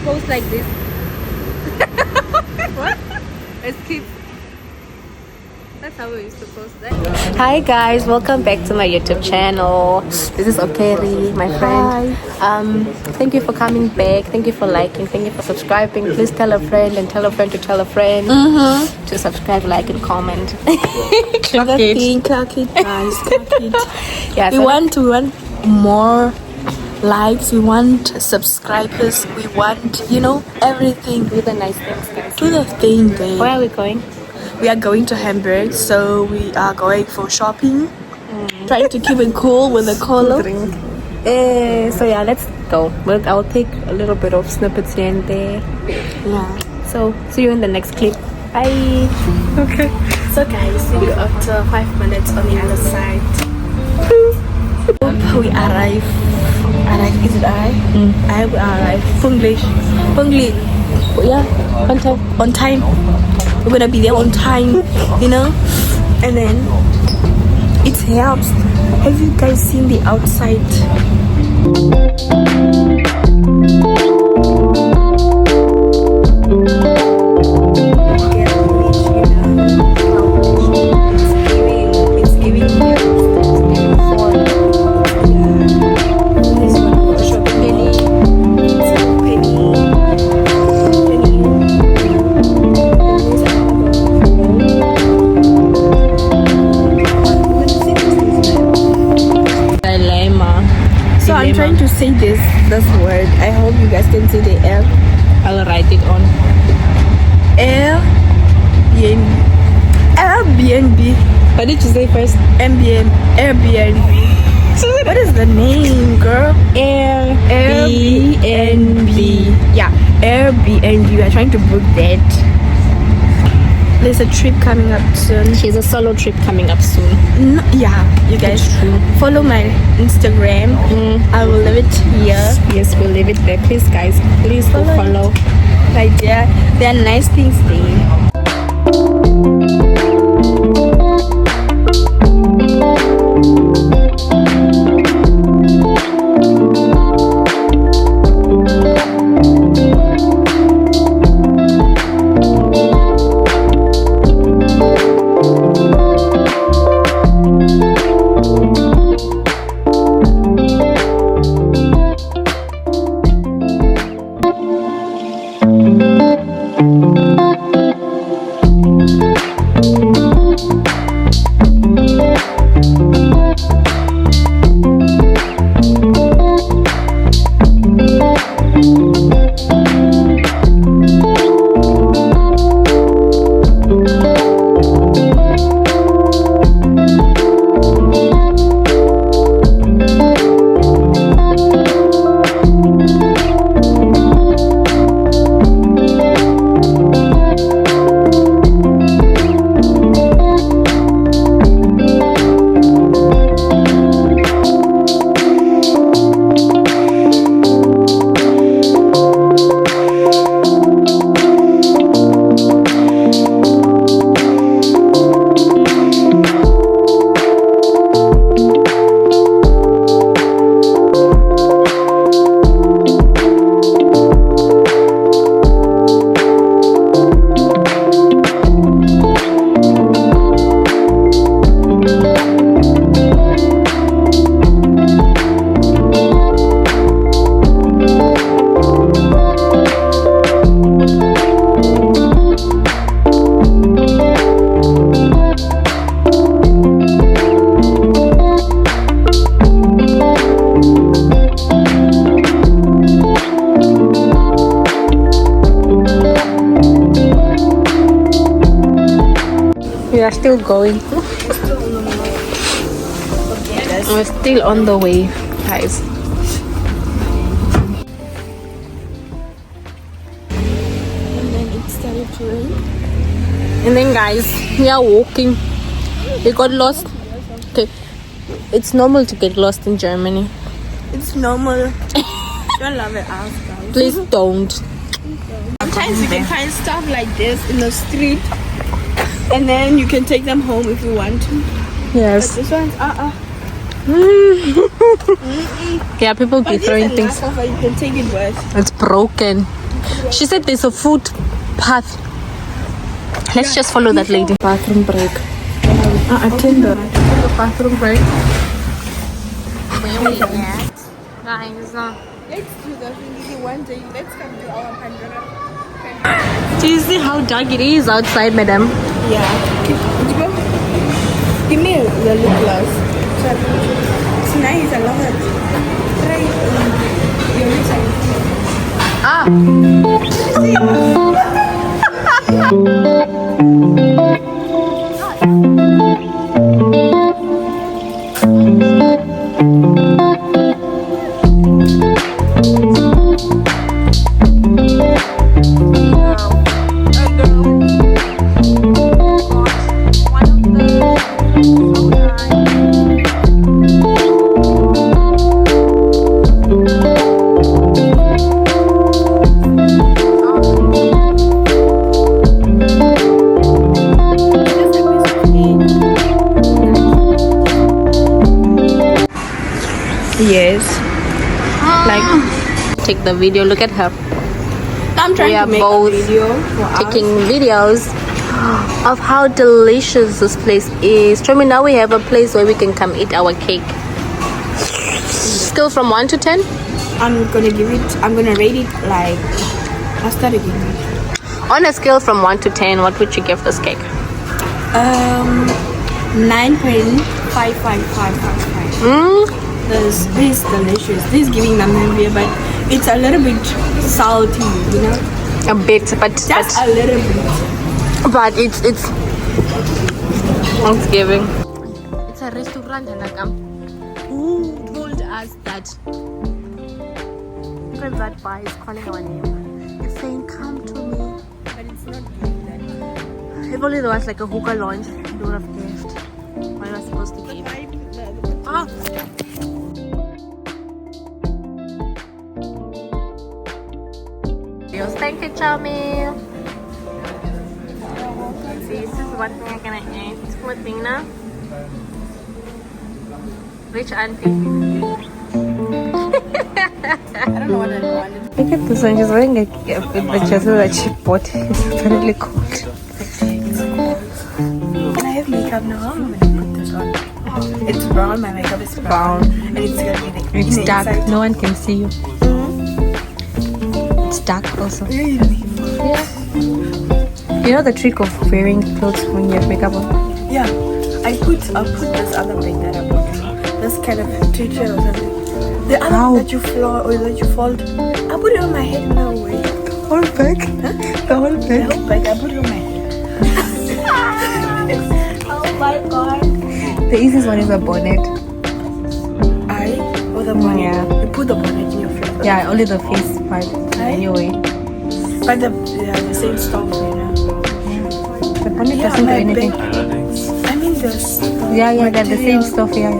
post like this. What? As kids. That's how we used to post that. Hi guys, welcome back to my YouTube channel. This is Okeri, my friend. Thank you for coming back. Thank you for liking. Thank you for subscribing. Please tell a friend and tell a friend to tell a friend to subscribe, like, and comment. Clock it, guys. Clock it. Yeah, we want more likes. We want subscribers. We want, everything. Do the nice things, guys. Do the thing, babe. Where are we going? We are going to Hamburg, so we are going for shopping. Trying to keep it cool with the color. So yeah, let's go. I'll take a little bit of snippets here and there. Yeah. So see you in the next clip. Bye. Okay. So guys, see you after 5 minutes on the other side. We arrive. Is it I? I will arrive. Punglish. Yeah, on time. On time. We're gonna be there on time, and then it helps. Have you guys seen the outside? I'm trying to say this word. I hope you guys can see the L. I'll write it on. Airbnb. What did you say first? Airbnb. What is the name, girl? Airbnb. Yeah, Airbnb. We are trying to book that. There's a trip coming up soon. She's a solo trip coming up soon. No, yeah, you guys follow my Instagram. I will leave it here. Yes, we'll leave it there. Please, guys, please follow. Right there. There are nice things there. We are still going. We're still on the way, guys. And then it started to rain. And then, guys, we are walking. We got lost. Okay, it's normal to get lost in Germany. It's normal. Don't love it, ask guys. Please don't. Sometimes you can find stuff like this in the street, and then you can take them home if you want to. Yes. But this one's Yeah, people be throwing things. But you can take it worse. It's broken. She said there's a food path. Let's just follow that lady. Bathroom break. Attend the Bathroom break. Where we at? Guys, let's do the thing one day. Let's come to our Pandora. do you see how dark it is outside, madam? Yeah. Give me the lip gloss. It's nice. I love it. Try your lips. Yes. Like, take the video. Look at her. I'm trying We are to make both a video for taking videos of how delicious this place is. Show me, now we have a place where we can come eat our cake. Scale from 1 to 10? I'm gonna rate it like, I'll start again. On a scale from 1 to 10, what would you give this cake? 9.55555. This is delicious. This is giving Namibia, but it's a little bit salty, you know? A bit, but Just a little bit. but it's Thanksgiving. It's a restaurant, and who told us that? Look at that bar is calling our name. It's saying, "Come to me." But it's not good that. If only there was like a hookah lounge, they would have gift. What was supposed to give? Thank you, Chami. This is what we're gonna eat for dinner. Rich auntie. I don't know what I wanted. Look at this one. She's wearing the jacket that she bought. It's apparently cold. Can I have makeup now? I'm gonna put this on. It's brown. My makeup is brown, and it's gonna be like It's dark. inside. No one can see you. It's dark also. Really? Yeah. You know the trick of wearing clothes when you have makeup on? Yeah. I'll put this other thing that I bought. This kind of t-shirt or something. The other How? one that you floor or that you fold. I put it on my head in a way. Whole back? Huh? The whole The back? whole bag, I put it on my head. Oh my god. The easiest one is a bonnet. Or the bonnet. Yeah. You put the bonnet in your face. Yeah, only the face part. Anyway. But the same stuff, you know. The bonnet Yeah, doesn't do my anything. bag. I mean this. Yeah, they're the same stuff. Yeah.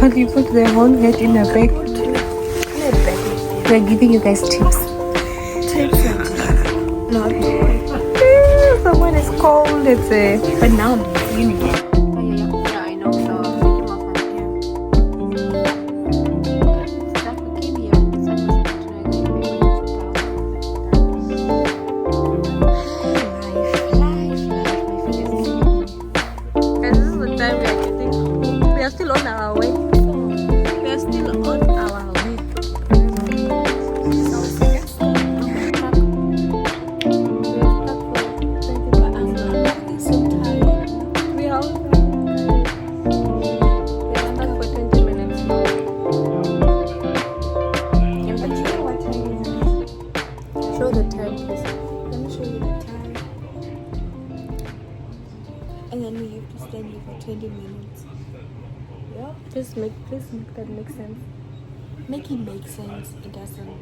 But you put the whole head in a bag. We're giving you guys tips. Tips. Not Someone is cold. It's a. But now I'm feeling it. Yeah, I know. We are still on our way. Show the time, please. Let me show you the time. And then we have to stand here for 20 minutes. Yeah. Please make that make sense. Make it make sense. It doesn't.